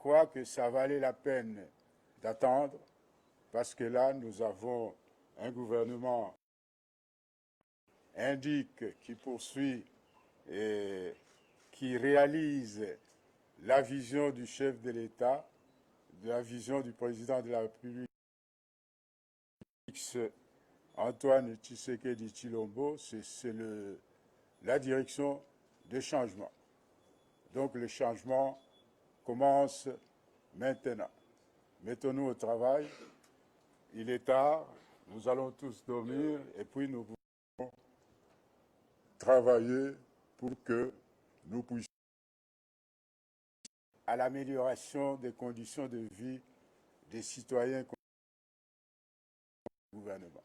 crois que ça valait la peine d'attendre parce que là, nous avons un gouvernement indique qui poursuit et qui réalise la vision du chef de l'État, la vision du président de la République, Antoine Tshisekedi Tshilombo, c'est la direction de changement. Donc le changement commence maintenant. Mettons-nous au travail. Il est tard, nous allons tous dormir et puis nous pouvons travailler pour que nous puissions à l'amélioration des conditions de vie des citoyens du gouvernement.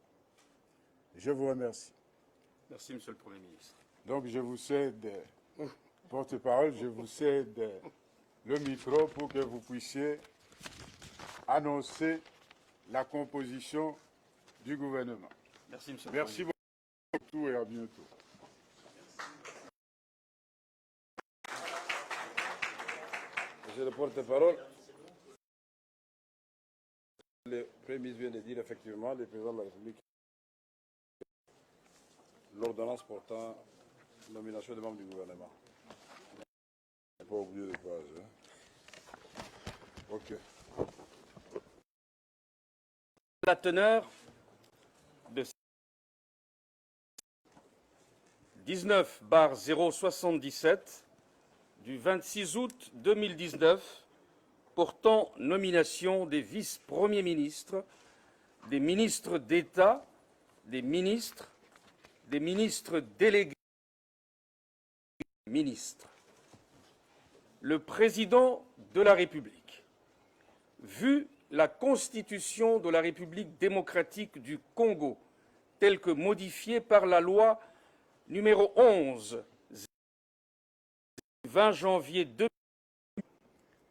Je vous remercie. Merci, Monsieur le Premier ministre. Donc je vous cède, porte-parole, je vous cède le micro pour que vous puissiez annoncer la composition du gouvernement. Merci, Monsieur le Merci beaucoup et à bientôt. Monsieur le porte-parole, le Premier ministre vient de dire effectivement, le président de la République, l'ordonnance portant nomination des membres du gouvernement. Il ne faut pas oublier les pages. Hein? OK. La teneur de 19/077 du 26 août 2019 portant nomination des vice-premiers ministres, des ministres d'État, des ministres délégués, ministres. Le président de la République, vu la Constitution de la République démocratique du Congo, telle que modifiée par la loi numéro 11 du 20 janvier 2000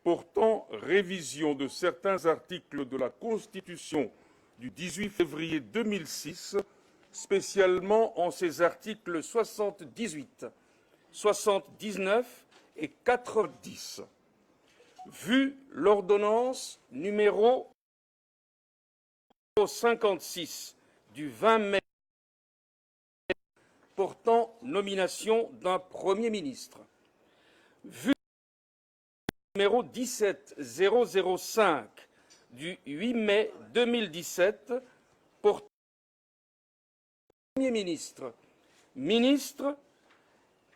portant révision de certains articles de la Constitution du 18 février 2006, spécialement en ses articles 78, 79 et 90. Vu l'ordonnance numéro 56 du 20 mai portant nomination d'un Premier ministre, vu numéro 17005 du 8 mai 2017 portant Premier ministre, ministre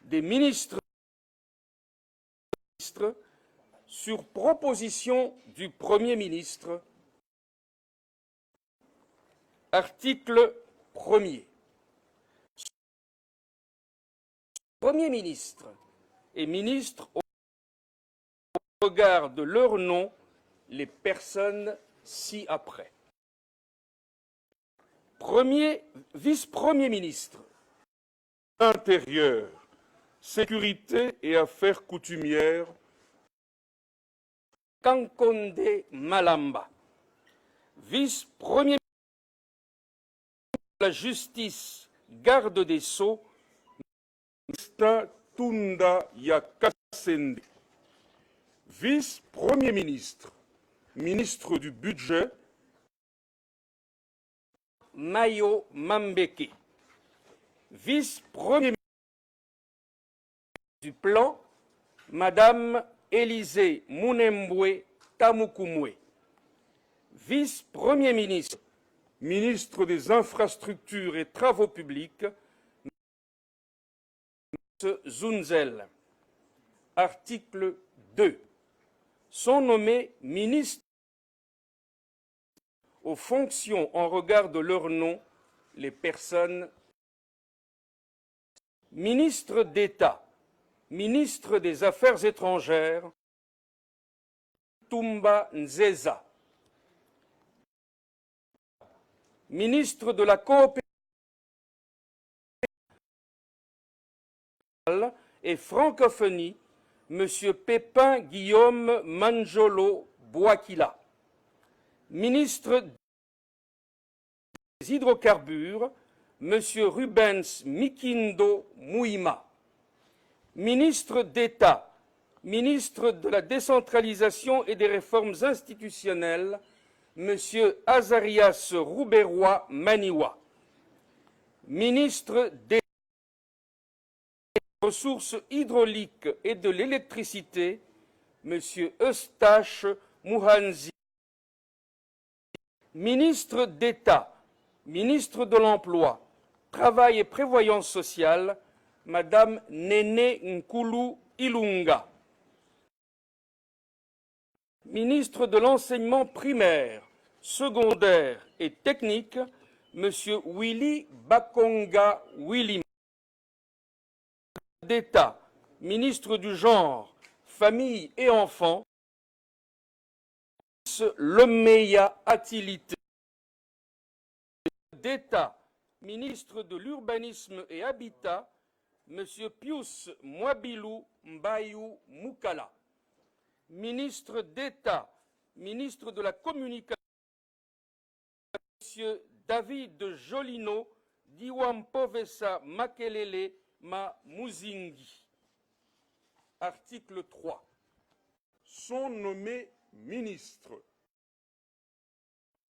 des ministres sur proposition du Premier ministre. Article 1er. Premier ministre et ministre au regard de leur nom, les personnes ci-après. Vice-premier ministre, Intérieur, Sécurité et Affaires coutumières, Kankonde Malamba. Vice-premier ministre de la Justice, Garde des Sceaux, Mr. Tunda Yakasende. Vice-premier ministre, ministre du Budget, Mayo Mambeke. Vice-premier ministre du Plan, Madame Élisée Mounembwe Tamukumwe. Vice-premier ministre, ministre des Infrastructures et Travaux publics, M. Zunzel. Article 2. Sont nommés ministres aux fonctions en regard de leur nom les personnes ministre d'État, ministre des Affaires étrangères, Tumba Nzeza, ministre de la Coopération et Francophonie, M. Pépin Guillaume Manjolo Bouakila, ministre des Hydrocarbures, M. Rubens Mikindo Mouima, ministre d'État, Ministre de la décentralisation et des réformes institutionnelles, M. Azarias Rouberois Maniwa. Ministre des ressources hydrauliques et de l'électricité, M. Eustache Mouhanzi. Ministre d'État, ministre de l'Emploi, Travail et Prévoyance sociale, Madame Néné Nkulu Ilunga. Ministre de l'Enseignement primaire, secondaire et technique, M. Willy Bakonga Willy. D'État, ministre du Genre, Famille et Enfants, Lemeya Atilité. D'État, ministre de l'Urbanisme et Habitat, M. Pius Mwabilou Mbayou Moukala. Ministre d'État, ministre de la Communication, M. David Jolino Diwampovesa Makelele Ma Muzingi. Article 3. Sont nommés ministres.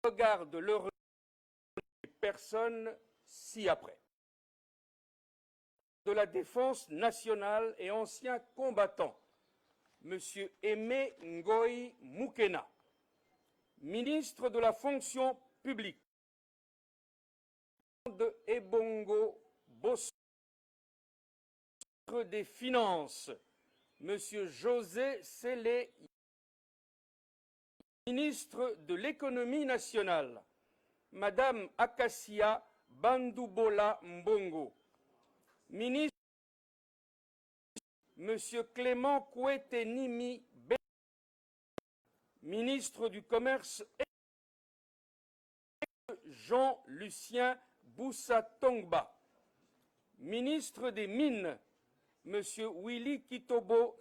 Regarde leur personnes ci-après. De la Défense nationale et ancien combattant, M. Aimé Ngoï Moukena. Ministre de la fonction publique, de Ebongo Bosso. Ministre des Finances, M. José Sélé. Ministre de l'Économie nationale, Madame Akassia Bandoubola Mbongo. Ministre, M. Clément Kouetenimi B. Ministre du Commerce, Jean-Lucien Boussa-Tongba. Ministre des Mines, M. Willy Kitobo.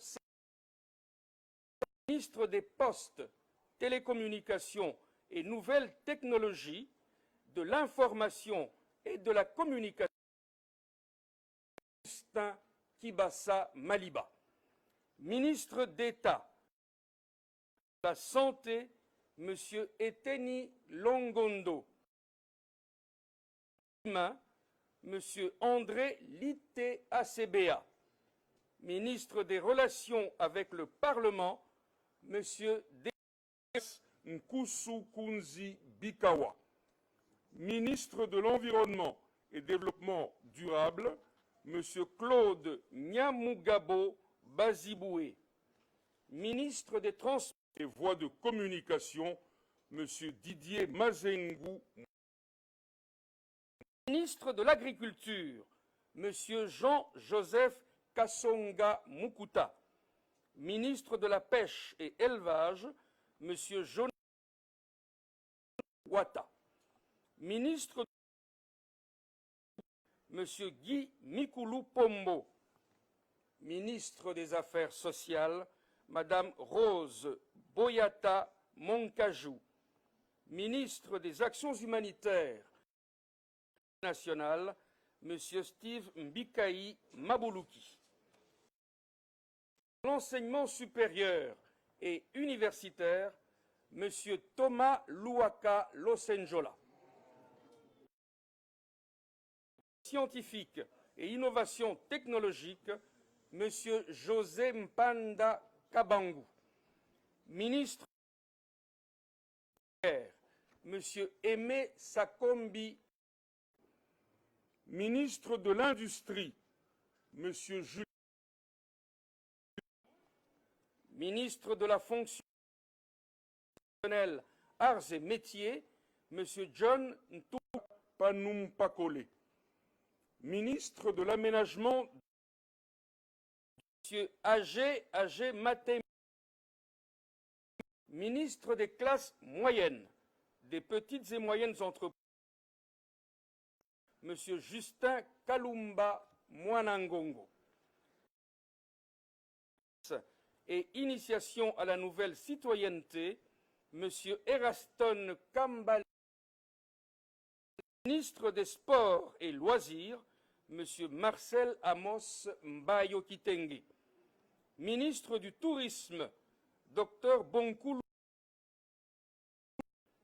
Ministre des Postes, Télécommunications et Nouvelles Technologies, de l'Information et de la Communication, Justin Kibassa Maliba. Ministre d'État, de la Santé, M. Eteni Longondo. M. André Lité ACBA. Ministre des Relations avec le Parlement, M. Nkusu Kunzi Bikawa. Ministre de l'Environnement et Développement durable, M. Claude Nyamugabo Baziboué. Ministre des Transports et Voies de communication, M. Didier Mazengou. Ministre de l'Agriculture, M. Jean-Joseph Kassonga Mukuta. Ministre de la Pêche et Élevage, M. Jonathan Ouatta. Ministre, M. Guy Mikulu Pombo. Ministre des Affaires sociales, Mme Rose Boyata Monkajou. Ministre des Actions humanitaires nationales, M. Steve Mbikaï Maboulouki. L'enseignement supérieur et universitaire, M. Thomas Louaka Losenjola. Scientifique et innovation technologique, M. José Mpanda Kabangu. Ministre M. Aimé Sakombi. Ministre de l'Industrie, M. Julien. Ministre de la Fonction professionnelle, Arts et Métiers, M. John Panumpakole. Ministre de l'Aménagement, M. Agé Maté. Ministre des classes moyennes, des petites et moyennes entreprises, M. Justin Kalumba Mwanangongo. Et initiation à la nouvelle citoyenneté, M. Eraston Kambale. Ministre des Sports et Loisirs, M. Marcel Amos Mbayo Kitenge. Ministre du Tourisme, Dr Bonkulu.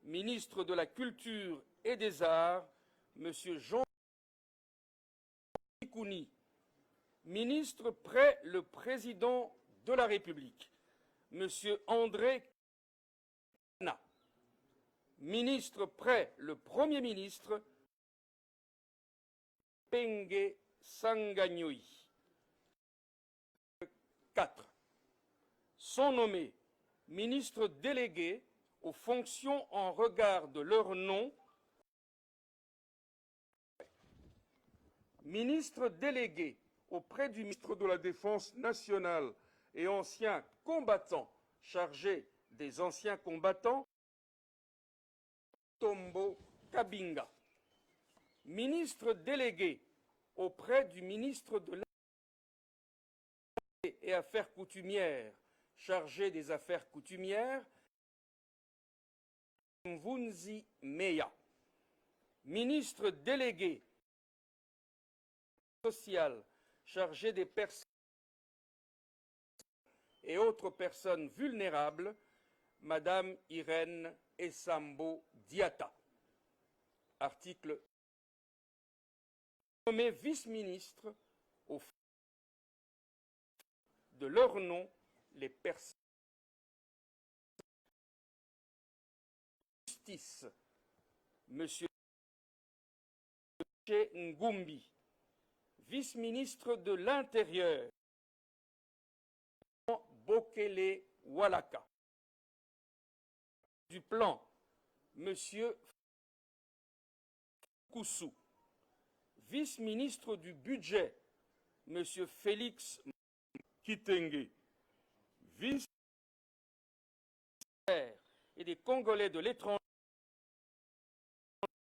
Ministre de la Culture et des Arts, M. Jean Kikouni. Ministre près le Président de la République, M. André Kana. Ministre près le Premier ministre, Penge Sanganyoui. 4. Sont nommés ministres délégués aux fonctions en regard de leur nom. Ministre délégué auprès du ministre de la Défense nationale et ancien combattant chargé des anciens combattants, Tombo Kabinga. Ministre délégué auprès du ministre de l'Intérieur et Affaires coutumières chargé des affaires coutumières, Mvunzi Meya. Ministre délégué social chargé des personnes et autres personnes vulnérables, Madame Irène Essambo Diata. Article nommé vice-ministre au de leur nom les personnes. Justice, Monsieur Ngumbi, vice-ministre de l'Intérieur, Bokele Walaka. Du plan, Monsieur Koussou, vice-ministre du Budget, Monsieur Félix Kitenge, vice et des Congolais de l'étranger,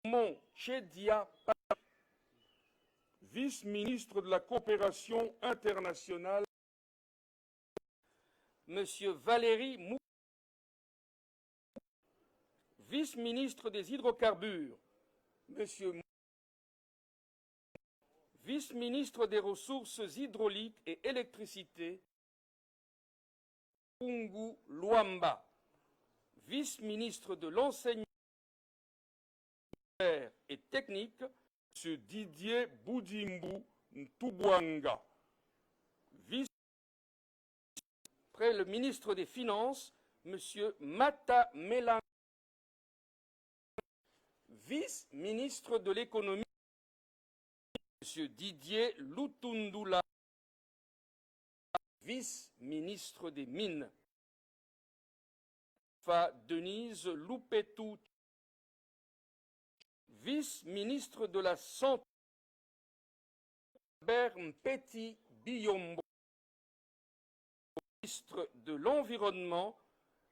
Mon Chedia, vice-ministre de la coopération internationale, Monsieur Valéry Mou, vice-ministre des hydrocarbures, Monsieur Mou, vice-ministre des ressources hydrauliques et électricité, Pungu Luamba, vice-ministre de l'enseignement et technique, M. Didier Boudimbu Ntubwanga, vice près le ministre des Finances, M. Mata Melang, vice-ministre de l'économie, M. Didier Lutundula, vice-ministre des Mines, Fa Denise Loupetou, vice-ministre de la Santé, Mpeti Biyombo, ministre de l'Environnement,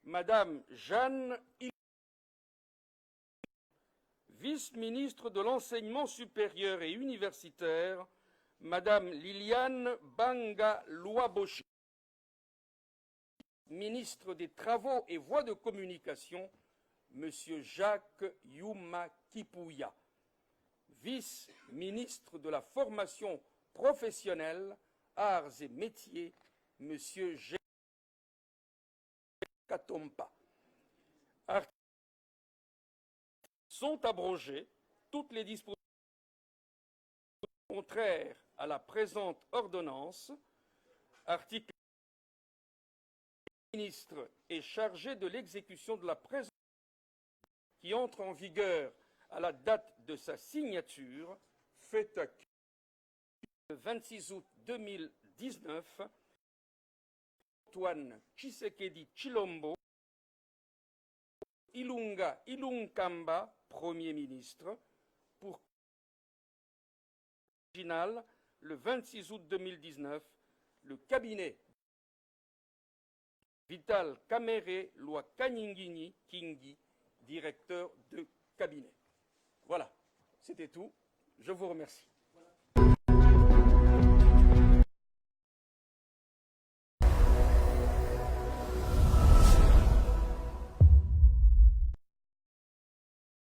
Madame Jeanne Il, vice-ministre de l'Enseignement supérieur et universitaire, Madame Liliane Banga Louaboché, ministre des Travaux et Voies de communication, Monsieur Jacques Yuma Kipouya, vice-ministre de la formation professionnelle, arts et métiers, Monsieur G. Katompa. Sont abrogées toutes les dispositions contraires à la présente ordonnance. Article le ministre est chargé de l'exécution de la présente qui entre en vigueur à la date de sa signature, fait à le 26 août 2019, Antoine Tshisekedi Tshilombo, Ilunga Ilunkamba, Premier ministre, pour original, le 26 août 2019, le cabinet Vital Kamere Loi Kanyingini Kingi, directeur de cabinet. Voilà, c'était tout. Je vous remercie.